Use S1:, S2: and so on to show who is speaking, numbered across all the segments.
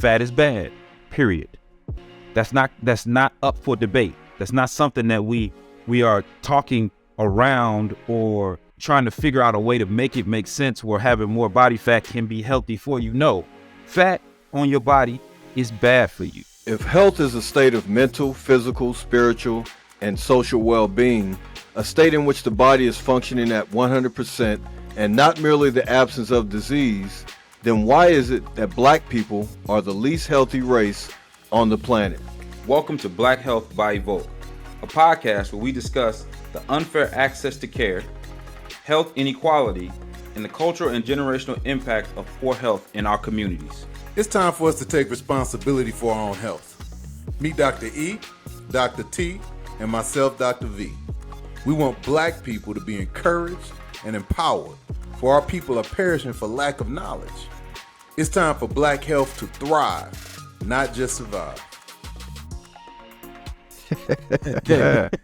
S1: fat is bad, period. That's not up for debate. That's not something that we are talking around or trying to figure out a way to make it make sense where having more body fat can be healthy for you. No, fat on your body is bad for you.
S2: If health is a state of mental, physical, spiritual, and social well-being, a state in which the body is functioning at 100% and not merely the absence of disease, then why is it that black people are the least healthy race on the planet?
S1: Welcome to Black Health by Evoke, a podcast where we discuss the unfair access to care, health inequality, and the cultural and generational impact of poor health in our communities.
S3: It's time for us to take responsibility for our own health. Meet Dr. E, Dr. T, and myself, Dr. V. We want black people to be encouraged and empowered, for our people are perishing for lack of knowledge. It's time for black health to thrive, not just survive.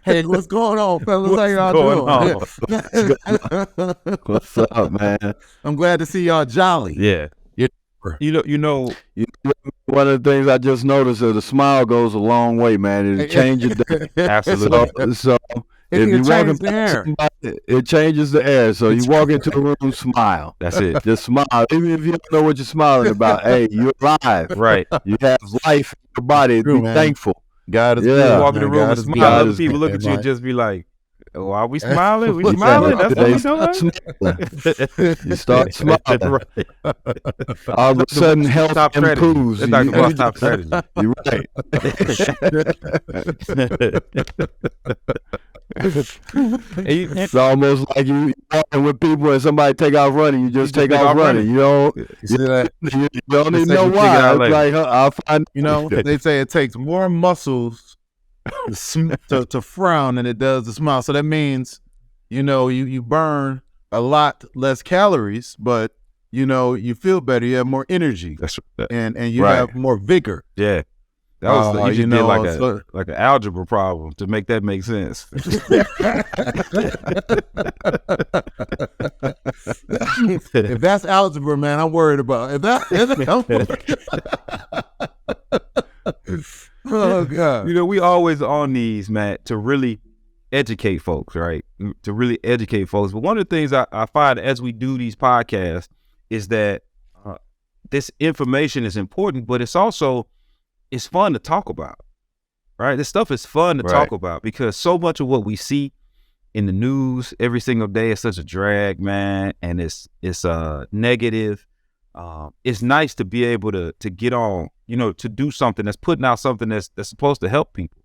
S4: Hey, what's going on, fellas? How y'all doing?
S2: What's up, man?
S4: I'm glad to see y'all jolly.
S1: Yeah. You know,
S2: one of the things I just noticed is the smile goes a long way, man. It changes the
S1: absolutely.
S2: So if you walk
S4: the air,
S2: it changes the air. So you walk into the room, smile.
S1: That's it.
S2: Just smile. Even if you don't know what you're smiling about, hey, you're alive.
S1: Right.
S2: You have life in your body.
S4: True,
S2: be
S4: man.
S2: thankful.
S4: God is
S2: Yeah.
S4: good.
S1: You walk in the room
S4: God
S1: and
S4: is
S1: smile.
S4: good.
S1: Other people look at you and just be like, "Oh, are we smiling? We
S4: Yeah.
S1: smiling? That's what we doing."
S2: You start smiling.
S1: Right.
S2: All of a sudden, health
S1: Top strategy.
S2: improves.
S1: It's like the top strategy.
S2: You're right. It's almost like you walking with people and somebody take off running. You just take off running. You don't.
S4: You see that?
S2: You don't even
S1: Let's
S2: know
S1: figure it
S2: why.
S1: out
S2: It's
S1: later.
S2: like I'll find.
S4: You know, they say it takes more muscles to frown than it does to smile. So that means, you know, you burn a lot less calories, but you know, you feel better. You have more energy,
S1: That's
S4: and you
S2: Right.
S4: have more vigor.
S1: yeah. That was you just
S4: you
S1: did
S4: know,
S1: like an algebra problem to make that make sense.
S4: If that's algebra, man, I'm worried about. If that, oh God,
S1: You know, we always on these, Matt, to really educate folks, right? To really educate folks. But one of the things I find as we do these podcasts is that this information is important, but it's fun to talk about, right? This stuff is fun to talk about because so much of what we see in the news every single day is such a drag, man, and it's negative. It's nice to be able to get on, you know, to do something that's putting out something that's supposed to help people,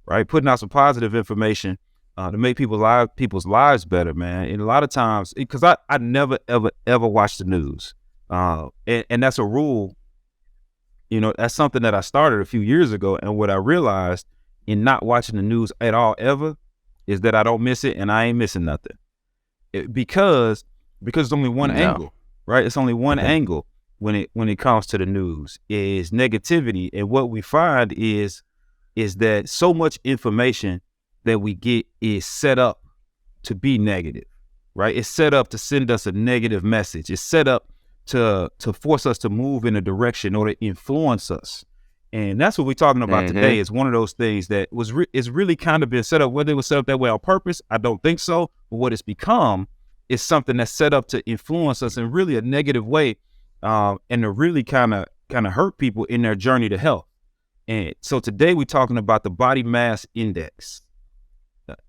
S1: right? Putting out some positive information to make people's lives better, man. And a lot of times, because I never ever watch the news, and that's a rule. You know, that's something that I started a few years ago, and what I realized in not watching the news at all ever is that I don't miss it, and I ain't missing nothing. Because it's only one angle, right? It's only one angle when it comes to the news is negativity, and what we find is that so much information that we get is set up to be negative, right? It's set up to send us a negative message. It's set up to force us to move in a direction or to influence us. And that's what we're talking about today. Is one of those things that is really kind of been set up. Whether it was set up that way on purpose, I don't think so. But what it's become is something that's set up to influence us in really a negative way, and to really kind of hurt people in their journey to health. And so today we're talking about the body mass index.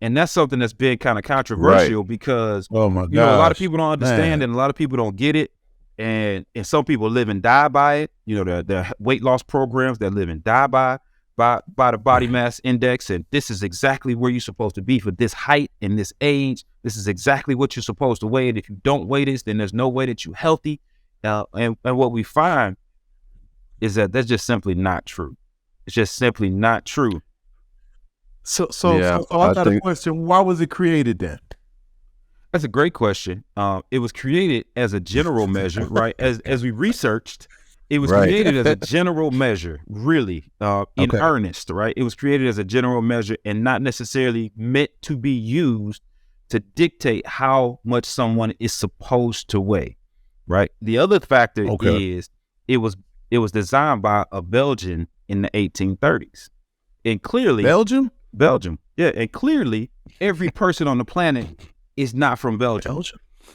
S1: And that's something that's been kind of controversial because
S4: oh my
S1: you know, a lot of
S4: gosh,
S1: people don't understand
S4: man.
S1: and a lot of people don't get it. And some people live and die by it. You know, the weight loss programs that live and die by the body mass index. And this is exactly where you're supposed to be for this height and this age. This is exactly what you're supposed to weigh. And if you don't weigh this, then there's no way that you're healthy. And what we find is that that's just simply not true. It's just simply not true.
S4: So I got a question. Why was it created then?
S1: That's a great question. It was created as a general measure, right? As we researched, it was created as a general measure, really, in earnest, right? It was created as a general measure and not necessarily meant to be used to dictate how much someone is supposed to weigh, right? The other factor is it was it was designed by a Belgian in the 1830s. And clearly
S4: Belgium,
S1: yeah, and clearly every person on the planet is not from Belgium,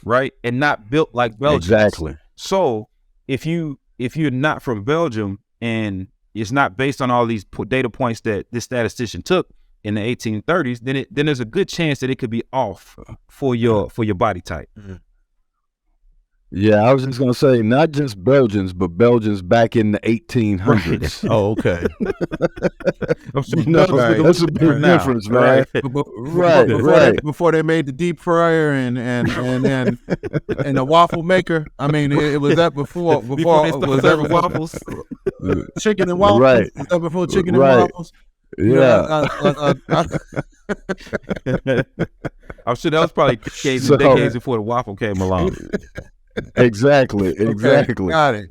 S1: right? And not built like Belgians.
S2: Exactly.
S1: So if you're not from Belgium and it's not based on all these data points that this statistician took in the 1830s, then there's a good chance that it could be off for your body type.
S2: Yeah, I was just gonna say not just Belgians, but Belgians back in the 1800s.
S4: Oh, okay.
S2: You know, that's a big difference, man. Right.
S4: Before they made the deep fryer and the waffle maker. I mean, it was that before
S1: Before they started
S4: was
S1: serving
S4: that
S1: waffles.
S4: chicken and waffles.
S2: Right.
S4: Was that before chicken and
S2: Right.
S4: waffles?
S2: Yeah.
S1: I'm sure that was probably decades before the waffle came along.
S2: Exactly.
S4: Got it.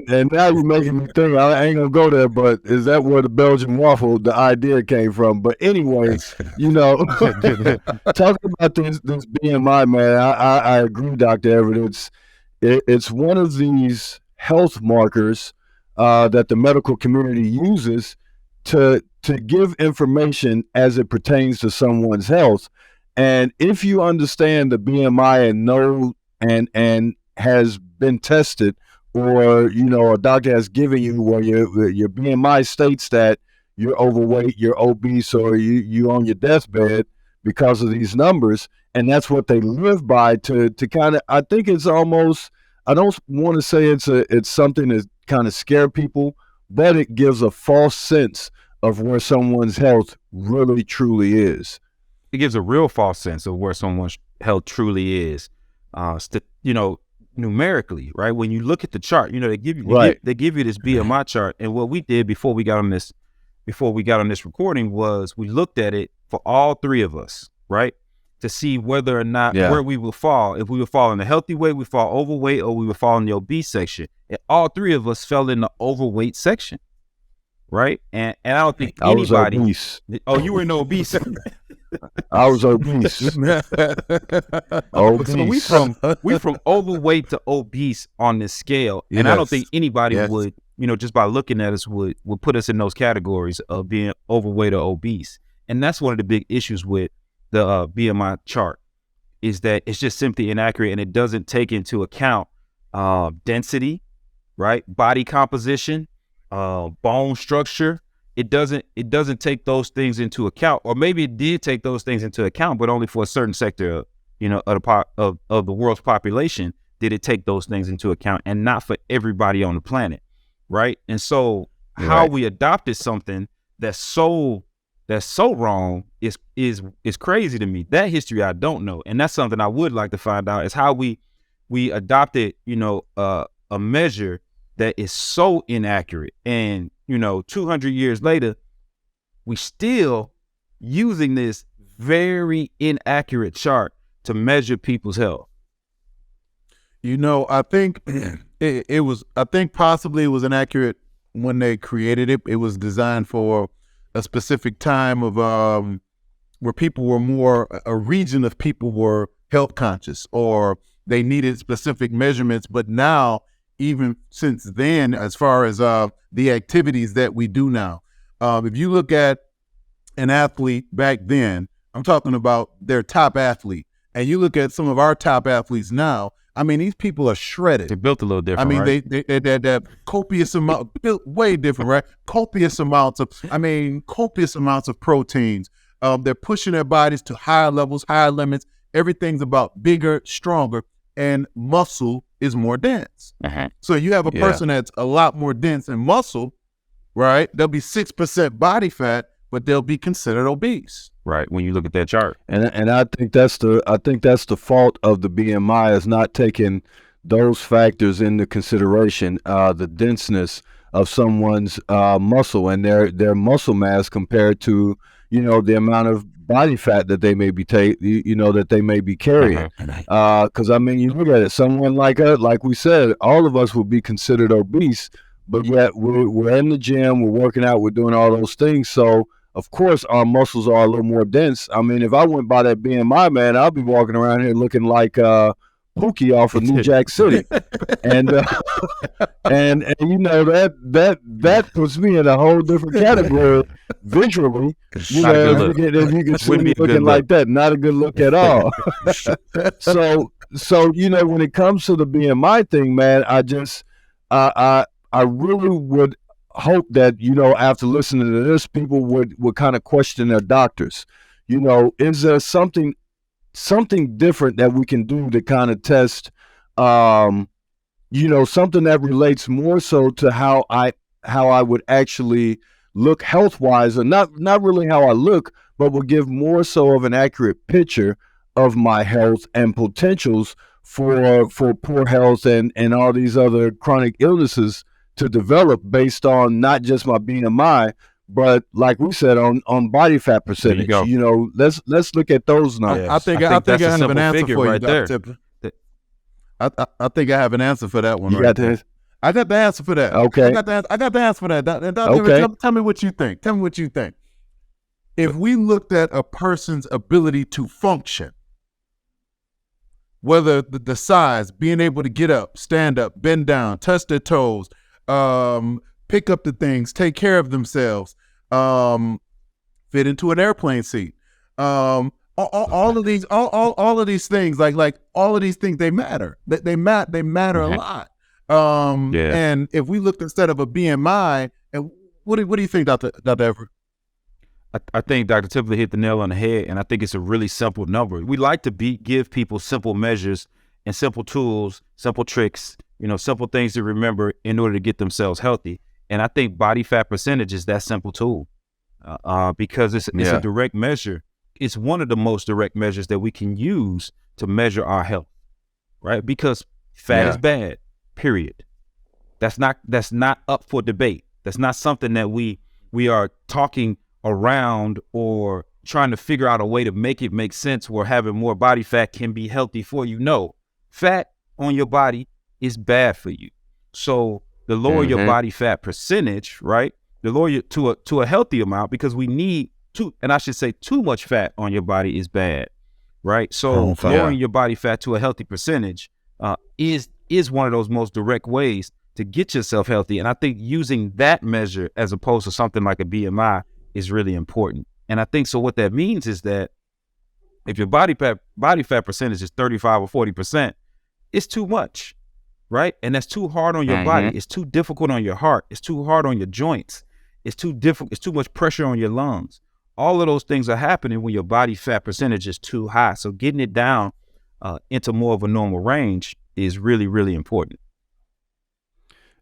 S2: And now you're making me think. I ain't gonna go there, but is that where the Belgian waffle, the idea came from? But anyway, you know, talking about this BMI, man, I agree, Dr. Everett. It's one of these health markers that the medical community uses to give information as it pertains to someone's health. And if you understand the BMI and know and has been tested, or you know, a doctor has given you where your BMI states that you're overweight, you're obese, or you on your deathbed because of these numbers, and that's what they live by to kind of, I think it's almost, I don't want to say it's something that kind of scare people, but it gives a false sense of where someone's health really truly is.
S1: It gives a real false sense of where someone's health truly is. You know, numerically, right? When you look at the chart, you know, they give you this BMI chart. And what we did before we got on this recording was we looked at it for all three of us, right? To see whether or not where we would fall. If we would fall in the healthy way, we fall overweight, or we would fall in the obese section. And all three of us fell in the overweight section, right? And I don't think anybody.
S2: I was obese.
S1: Oh, you were in the obese.
S2: I was obese. Obese.
S1: So we from overweight to obese on this scale, and I don't think anybody would, you know, just by looking at us would put us in those categories of being overweight or obese. And that's one of the big issues with the BMI chart, is that it's just simply inaccurate, and it doesn't take into account density, right? Body composition, bone structure. It doesn't take those things into account, or maybe it did take those things into account, but only for a certain sector, you know, of the world's population did it take those things into account, and not for everybody on the planet, right? And so how we adopted something that's so wrong is crazy to me. That history I don't know, and that's something I would like to find out, is how we adopted, you know, a measure that is so inaccurate, and you know, 200 years later, we still using this very inaccurate chart to measure people's health.
S4: You know, I think I think possibly it was inaccurate when they created it. It was designed for a specific time of where people were more, a region of people were health conscious, or they needed specific measurements. But now, even since then, as far as the activities that we do now, if you look at an athlete back then, I'm talking about their top athlete, and you look at some of our top athletes now, I mean, these people are shredded.
S1: They're built a little different.
S4: I mean,
S1: right?
S4: they're copious amount, built way different, right? Copious amounts of proteins. They're pushing their bodies to higher levels, higher limits. Everything's about bigger, stronger, and muscle is more dense. So you have a person that's a lot more dense in muscle, right? They'll be 6% body fat, but they'll be considered obese.
S1: Right, when you look at that chart.
S2: And I think that's the fault of the BMI, is not taking those factors into consideration, the denseness of someone's muscle and their muscle mass compared to, you know, the amount of body fat that they may be that they may be carrying. Because I mean, you look at it, someone like we said, all of us would be considered obese, but yet we're in the gym, we're working out, we're doing all those things. So of course our muscles are a little more dense. I mean, if I went by that BMI, man, I'll be walking around here looking like Pookie off of New Jack City, and you know that puts me in a whole different category visually. You
S1: Not a
S2: know,
S1: good
S2: if you can see
S1: Wouldn't
S2: me
S1: be a good
S2: looking
S1: look.
S2: like that, not a good look at all. So you know, when it comes to the BMI thing, man, I really would hope that, you know, after listening to this, people would kind of question their doctors. You know, is there something different that we can do to kind of test, you know, something that relates more so to how I would actually look health wise, or not really how I look, but will give more so of an accurate picture of my health and potentials for poor health and all these other chronic illnesses to develop based on not just my BMI, but like we said, on body fat percentage.
S1: go.
S2: You know, let's look at those numbers.
S4: I think
S1: that's
S4: I
S1: a
S4: have an
S1: simple
S4: answer
S1: figure
S4: for you,
S1: right
S4: Dr.
S1: there.
S4: Tippler. I think I have an answer for that one.
S2: You
S4: right
S2: got
S4: there.
S2: that?
S4: I got the answer for that.
S2: Okay.
S4: I got the answer for that. Dr.
S2: Okay.
S4: Tell me what you think. Tell me what you think. If we looked at a person's ability to function, whether the size, being able to get up, stand up, bend down, touch their toes, pick up the things, take care of themselves, fit into an airplane seat, all of these things, like all of these things, they matter. They matter a lot. And if we looked instead of a BMI, and what do you think, Dr. Everett?
S1: I think Dr. Tipley hit the nail on the head, and I think it's a really simple number. We like to give people simple measures and simple tools, simple tricks, you know, simple things to remember in order to get themselves healthy. And I think body fat percentage is that simple tool, because it's a direct measure. It's one of the most direct measures that we can use to measure our health, right? Because fat is bad, period. That's not up for debate. That's not something that we are talking around or trying to figure out a way to make it make sense where having more body fat can be healthy for you. No, fat on your body is bad for you. So the lower your body fat percentage, right? The lower you to a healthy amount, because we need too much fat on your body is bad, right? So lowering your body fat to a healthy percentage is one of those most direct ways to get yourself healthy. And I think using that measure as opposed to something like a BMI is really important. And I think so what that means is that if your body fat percentage is 35 or 40%, it's too much, right? And that's too hard on your body. It's too difficult on your heart. It's too hard on your joints. It's too much pressure on your lungs. All of those things are happening when your body fat percentage is too high. So getting it down into more of a normal range is really, really important.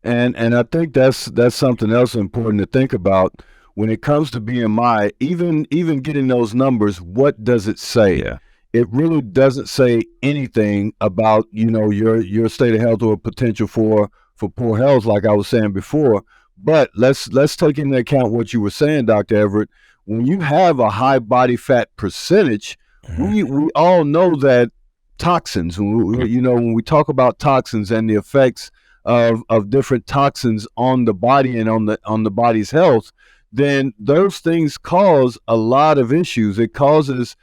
S2: And I think that's something else important to think about when it comes to BMI. Even getting those numbers, what does it say?
S1: Yeah.
S2: It really doesn't say anything about, you know, your state of health or potential for poor health, like I was saying before. But let's take into account what you were saying, Dr. Everett. When you have a high body fat percentage, we all know that toxins, you know, when we talk about toxins and the effects of different toxins on the body and on the body's health, then those things cause a lot of issues. It causes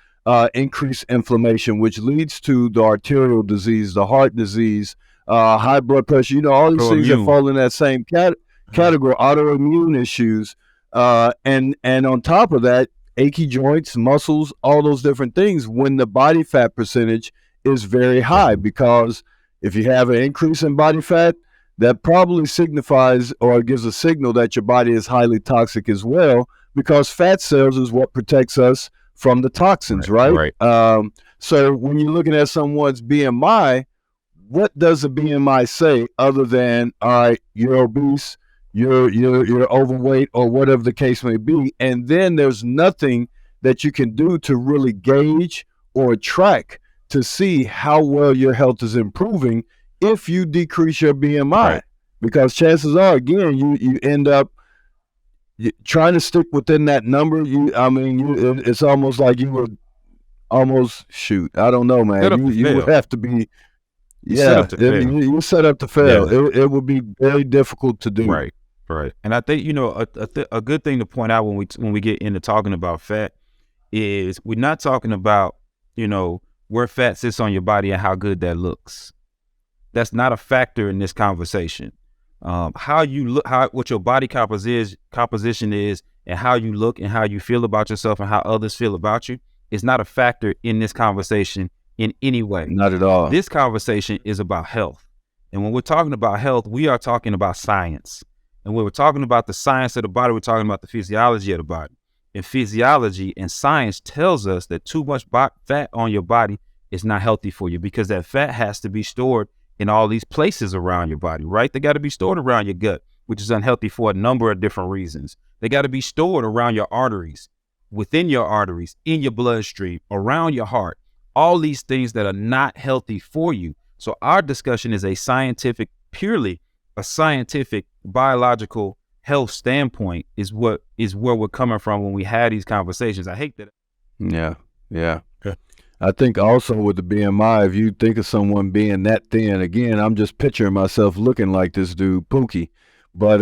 S2: increased inflammation, which leads to the arterial disease, the heart disease, high blood pressure, you know, all these things that fall in that same category, autoimmune issues. And on top of that, achy joints, muscles, all those different things when the body fat percentage is very high. Because if you have an increase in body fat, that probably signifies or gives a signal that your body is highly toxic as well, because fat cells is what protects us from the toxins, right? So when you're looking at someone's BMI, what does a BMI say other than, all right, you're obese, you're overweight, or whatever the case may be? And then there's nothing that you can do to really gauge or track to see how well your health is improving if you decrease your BMI, because chances are, again, you end up trying to stick within that number. It's almost like you would almost I don't know, man. You would have to be, you set up to fail.
S1: Yeah.
S2: It would be very difficult to do.
S1: Right. And I think, you know, a good thing to point out when we get into talking about fat is we're not talking about, you know, where fat sits on your body and how good that looks. That's not a factor in this conversation. How you look, what your body composition is, and how you look and how you feel about yourself and how others feel about you is not a factor in this conversation in any way.
S2: Not at all.
S1: This conversation is about health. And when we're talking about health, we are talking about science. And when we're talking about the science of the body, we're talking about the physiology of the body. And physiology and science tells us that too much fat on your body is not healthy for you, because that fat has to be stored in all these places around your body, right? They got to be stored around your gut, which is unhealthy for a number of different reasons. They got to be stored around your arteries, within your arteries, in your bloodstream, around your heart, all these things that are not healthy for you. So our discussion is purely a scientific, biological health standpoint is where we're coming from when we have these conversations. I hate that.
S2: Yeah. I think also with the BMI, if you think of someone being that thin, again, I'm just picturing myself looking like this dude, Pookie. But,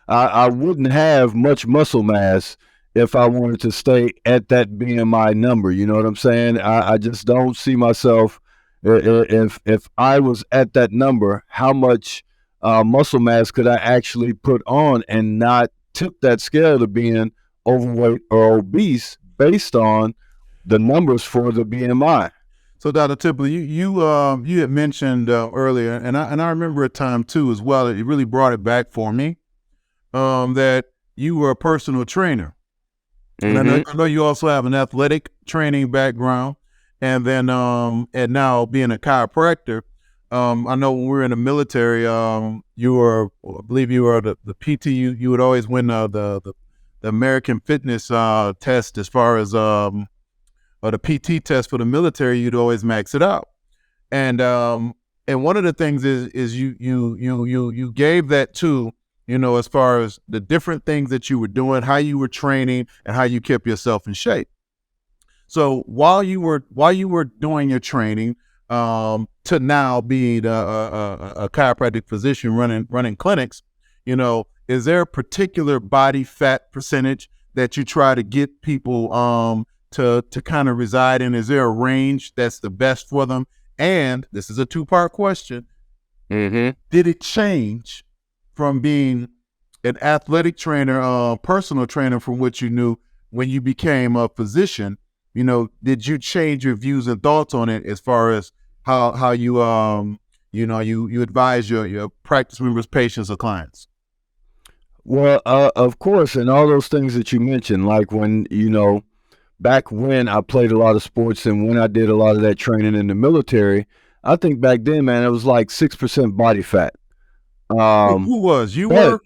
S2: I wouldn't have much muscle mass if I wanted to stay at that BMI number. You know what I'm saying? I just don't see myself, if I was at that number, how much muscle mass could I actually put on and not tip that scale to being overweight or obese based on the numbers for the BMI.
S4: So, Dr. Tipler, you had mentioned earlier, and I remember a time too as well. It really brought it back for me that you were a personal trainer, and I know you also have an athletic training background, and then and now being a chiropractor. I know when we were in the military, I believe you were the PT. You would always win the American fitness test as far as or the PT test for the military. You'd always max it out, and one of the things is you gave that too, as far as the different things that you were doing, how you were training, and how you kept yourself in shape. So while you were doing your training, to now being a chiropractic physician running clinics, is there a particular body fat percentage that you try to get people to kind of reside in? Is there a range that's the best for them? And this is a two-part question. Did it change from being an athletic trainer, personal trainer, from what you knew when you became a physician? Did you change your views and thoughts on it as far as how you you advise your practice members, patients, or clients?
S2: Well, of course, and all those things that you mentioned, like when back when I played a lot of sports and when I did a lot of that training in the military, I think back then, man, it was like 6% body fat.
S4: Who was? You were,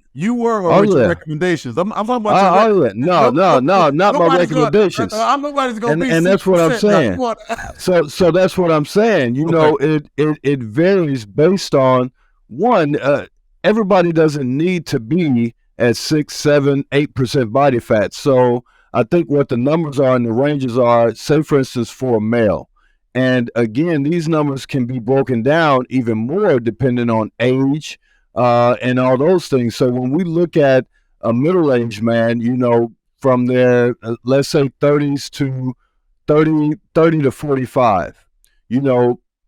S4: or with your recommendations? I'm talking about
S2: No, not my recommendations.
S4: Nobody's going to be,
S2: and that's what I'm saying. So that's what I'm saying. It varies based on one. Everybody doesn't need to be at 6, 7, 8% body fat. So I think what the numbers are and the ranges are, say for instance, for a male. And again, these numbers can be broken down even more depending on age and all those things. So when we look at a middle-aged man, from their, let's say 30s to 30 to 45,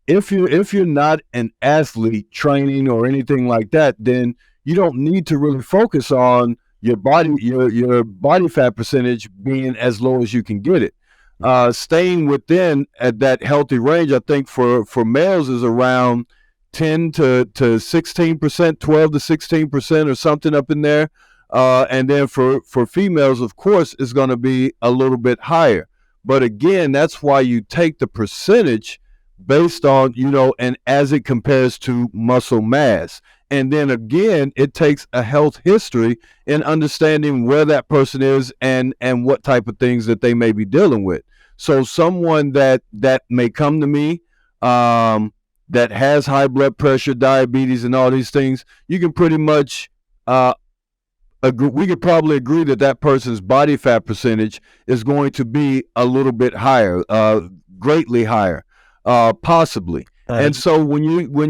S2: if you're not an athlete training or anything like that, then you don't need to really focus on your body fat percentage being as low as you can get it. Staying within at that healthy range, I think for males is around 10 to 16%, 12 to 16% or something up in there. And then for females, of course, is going to be a little bit higher. But again, that's why you take the percentage based on, and as it compares to muscle mass. And then again, it takes a health history in understanding where that person is and what type of things that they may be dealing with. So someone that may come to me that has high blood pressure, diabetes, and all these things, you can pretty much we could probably agree that person's body fat percentage is going to be a little bit higher, greatly higher, possibly. And so when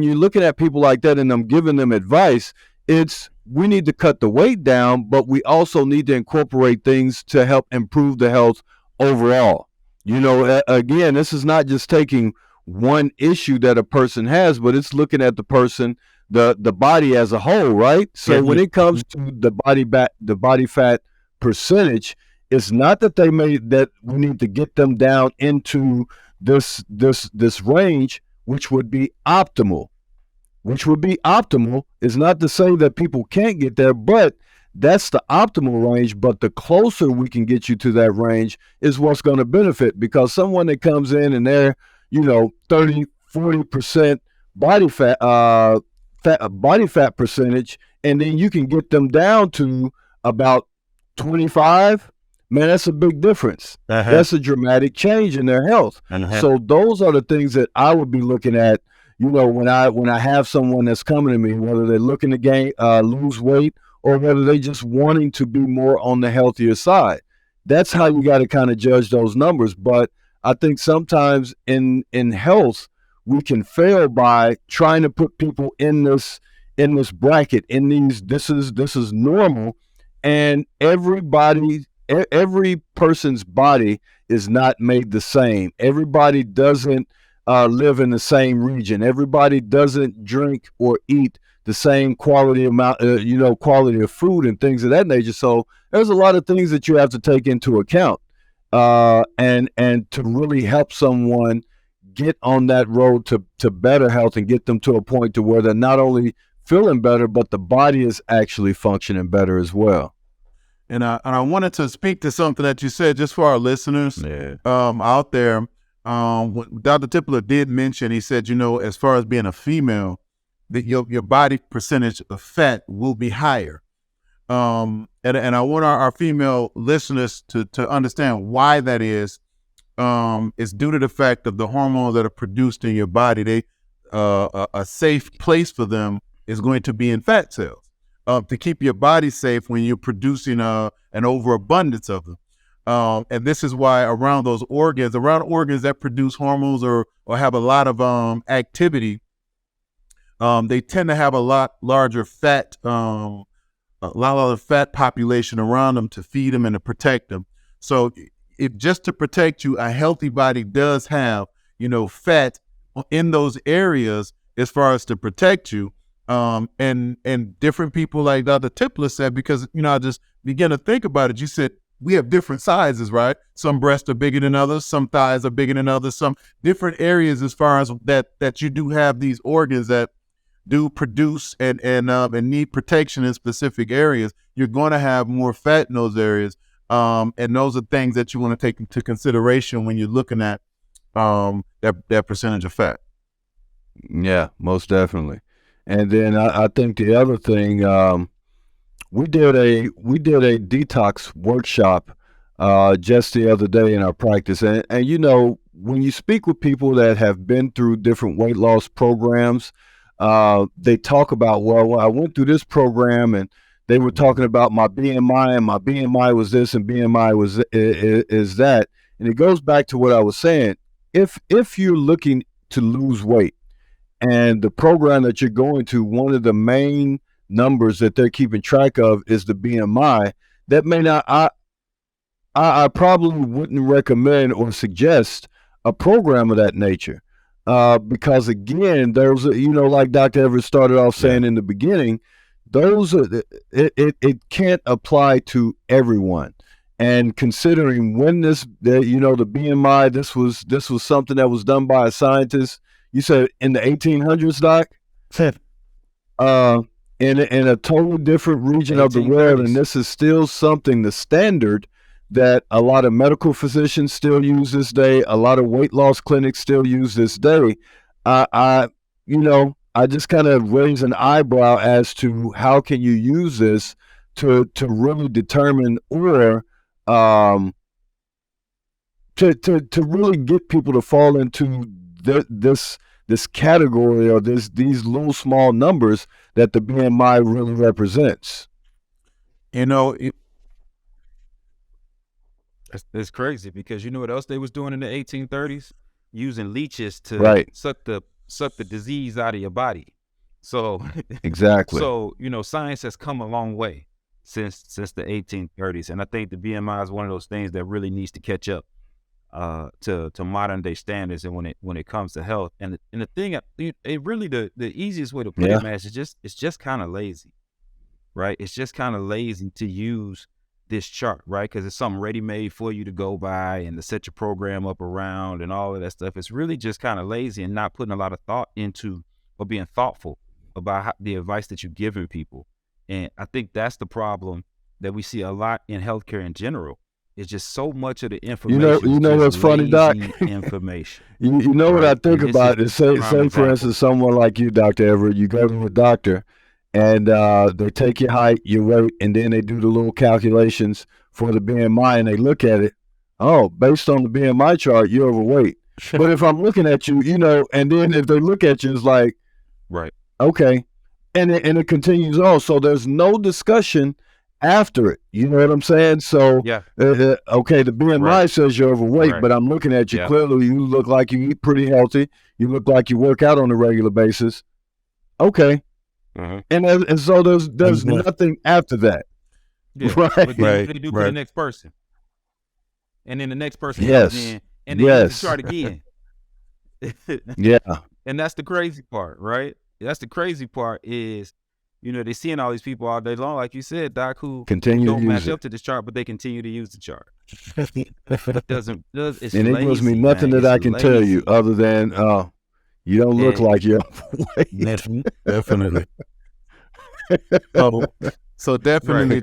S2: you're looking at people like that and I'm giving them advice, we need to cut the weight down, but we also need to incorporate things to help improve the health overall. Again, this is not just taking one issue that a person has, but it's looking at the person, the body as a whole, right? So when it comes to the body fat percentage, it's not that that we need to get them down into this range, which would be optimal. Is not to say that people can't get there, but that's the optimal range. But the closer we can get you to that range is what's going to benefit, because someone that comes in and they're, 30, 40% body fat, body fat percentage, and then you can get them down to about 25, man, that's a big difference. That's a dramatic change in their health. So those are the things that I would be looking at, when I have someone that's coming to me, whether they're looking to lose weight, or whether they just wanting to be more on the healthier side. That's how you got to kind of judge those numbers. But I think sometimes in health, we can fail by trying to put people in this bracket, this is normal, and every person's body is not made the same. Everybody doesn't live in the same region. Everybody doesn't drink or eat the same quality quality of food and things of that nature. So there's a lot of things that you have to take into account, and to really help someone get on that road to better health and get them to a point to where they're not only feeling better, but the body is actually functioning better as well.
S4: And I wanted to speak to something that you said, just for our listeners out there. What Dr. Tipler did mention, he said, as far as being a female, that your body percentage of fat will be higher. And I want our female listeners to understand why that is. It's due to the fact of the hormones that are produced in your body. They a safe place for them is going to be in fat cells, to keep your body safe when you're producing an overabundance of them. And this is why around organs that produce hormones or have a lot of activity, they tend to have a lot larger fat, a lot of fat population around them to feed them and to protect them. So if just to protect you, a healthy body does have, fat in those areas as far as to protect you. And different people, like Dr. Tipler said, because, I just began to think about it. You said we have different sizes, right? Some breasts are bigger than others. Some thighs are bigger than others. Some different areas as far as that you do have these organs that do produce and need protection in specific areas. You're going to have more fat in those areas. And those are things that you want to take into consideration when you're looking at that percentage of fat.
S2: Yeah, most definitely. And then I think the other thing, we did a detox workshop just the other day in our practice, and when you speak with people that have been through different weight loss programs, they talk about, well, I went through this program and they were talking about my BMI, and my BMI was this and BMI was is that, and it goes back to what I was saying. If you're looking to lose weight, and the program that you're going to, one of the main numbers that they're keeping track of is the BMI, that may not, I probably wouldn't recommend or suggest a program of that nature. Because again, there's, like Dr. Everett started off saying in the beginning, it can't apply to everyone. And considering when the BMI, this was something that was done by a scientist. You said in the 1800s, Doc? In a totally different region of the world, and this is still something, the standard that a lot of medical physicians still use this day, a lot of weight loss clinics still use this day. I just kind of raise an eyebrow as to how can you use this to really determine or to really get people to fall into this category or these little small numbers that the BMI really represents.
S1: It's crazy, because you know what else they was doing in the 1830s? Using leeches to suck the disease out of your body. So
S2: exactly.
S1: So science has come a long way since the 1830s, and I think the BMI is one of those things that really needs to catch up. to modern day standards, and when it comes to health. And the thing, it really the easiest way to put it, man, is it's just kind of lazy, right? It's just kind of lazy to use this chart, right? Because it's something ready made for you to go by and to set your program up around and all of that stuff. It's really just kind of lazy and not putting a lot of thought into, or being thoughtful about the advice that you're giving people. And I think that's the problem that we see a lot in healthcare in general. It's just so much of the information.
S2: You know what's funny, Doc?
S1: Information.
S2: you know what I think about is, say for instance, someone like you, Dr. Everett, you go to a doctor and they take your height, your weight, and then they do the little calculations for the BMI, and they look at it. Oh, based on the BMI chart, you're overweight. But if I'm looking at you, and then if they look at you, it's like,
S1: right,
S2: okay, and it continues on. So there's no discussion after it. You know what I'm saying? So,
S1: yeah.
S2: Okay, the BMI says you're overweight, but I'm looking at you. Clearly, you look like you eat pretty healthy. You look like you work out on a regular basis. Okay. And so there's nothing after that.
S1: Yeah.
S2: Right.
S1: But then what they do for the next person. And then the next person comes in, and then you have to start again.
S2: Yeah.
S1: And that's the crazy part, right? That's the crazy part is, they're seeing all these people all day long, like you said, Doc, who don't match up to this chart, but they continue to use the chart. It's
S2: and
S1: lazy,
S2: it gives me nothing that I can tell you other than you don't look like you're overweight.
S4: Definitely. So definitely,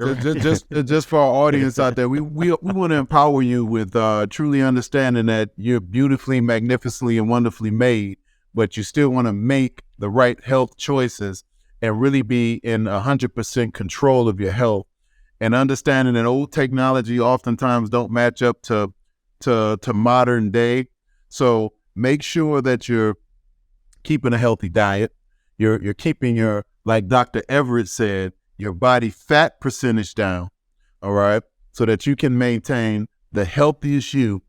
S4: just for our audience out there, we want to empower you with truly understanding that you're beautifully, magnificently, and wonderfully made, but you still want to make the right health choices and really be in 100% control of your health, and understanding that old technology oftentimes don't match up to modern day. So make sure that you're keeping a healthy diet. You're keeping your, like Dr. Everett said, your body fat percentage down, all right, so that you can maintain the healthiest you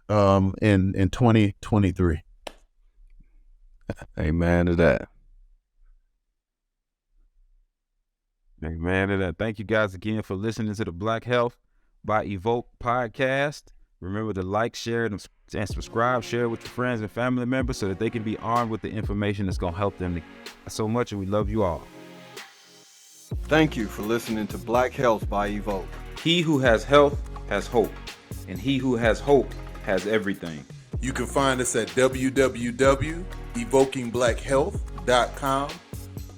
S4: in 2023.
S2: Amen to that.
S1: Amen to that. Thank you guys again for listening to the Black Health by Evoke podcast. Remember to like, share, and subscribe. Share it with your friends and family members so that they can be armed with the information that's going to help them so much, and we love you all.
S2: Thank you for listening to Black Health by Evoke.
S1: He who has health has hope, and he who has hope has everything.
S3: You can find us at www.evokingblackhealth.com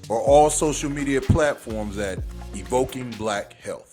S3: or all social media platforms at Evoking Black Health.